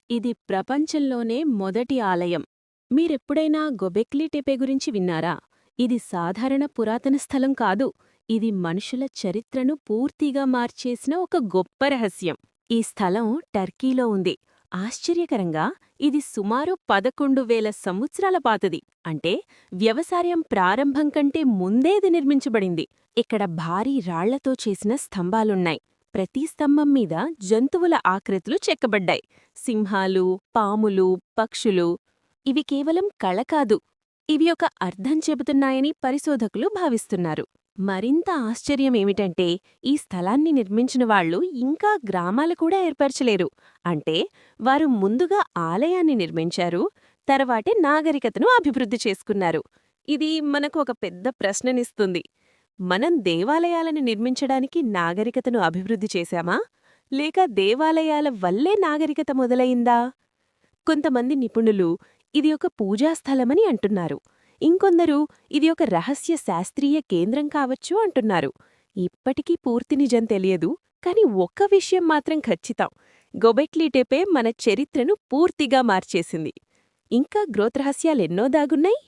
ఇది ప్రపంచంలోనే మొదటి ఆలయం. మీరెప్పుడైనా గొబెక్లీ టెపే గురించి విన్నారా? ఇది సాధారణ పురాతన స్థలం కాదు. ఇది మనుషుల చరిత్రను పూర్తిగా మార్చేసిన ఒక గొప్ప రహస్యం. ఈ స్థలం టర్కీలో ఉంది. ఆశ్చర్యకరంగా ఇది సుమారు 11,000 సంవత్సరాల పాతది. అంటే వ్యవసాయం ప్రారంభం కంటే ముందే ఇది నిర్మించబడింది. ఇక్కడ భారీ రాళ్లతో చేసిన స్తంభాలున్నాయి. ప్రతి స్తంభం మీద జంతువుల ఆకృతులు చెక్కబడ్డాయి. సింహాలు, పాములు, పక్షులు. ఇవి కేవలం కళ కాదు. ఇవి ఒక అర్థం చెబుతున్నాయని పరిశోధకులు భావిస్తున్నారు. మరింత ఆశ్చర్యమేమిటంటే ఈ స్థలాన్ని నిర్మించిన వాళ్ళు ఇంకా గ్రామాలు కూడా ఏర్పరచలేరు. అంటే వారు ముందుగా ఆలయాన్ని నిర్మించారు, తర్వాతే నాగరికతను అభివృద్ధి చేసుకున్నారు. ఇది మనకు ఒక పెద్ద ప్రశ్ననిస్తుంది. మనం దేవాలయాలను నిర్మించడానికి నాగరికతను అభివృద్ధి చేశామా? లేక దేవాలయాల వల్లే నాగరికత మొదలయిందా? కొంతమంది నిపుణులు ఇది ఒక పూజాస్థలమని అంటున్నారు. ఇంకొందరు ఇది ఒక రహస్య శాస్త్రీయ కేంద్రం కావచ్చు అంటున్నారు. ఇప్పటికీ పూర్తి నిజం తెలియదు, కాని ఒక్క విషయం మాత్రం ఖచ్చితం: గొబెక్లీ టెపే మన చరిత్రను పూర్తిగా మార్చేసింది. ఇంకా గ్రోత్ రహస్యాలెన్నో దాగున్నాయి.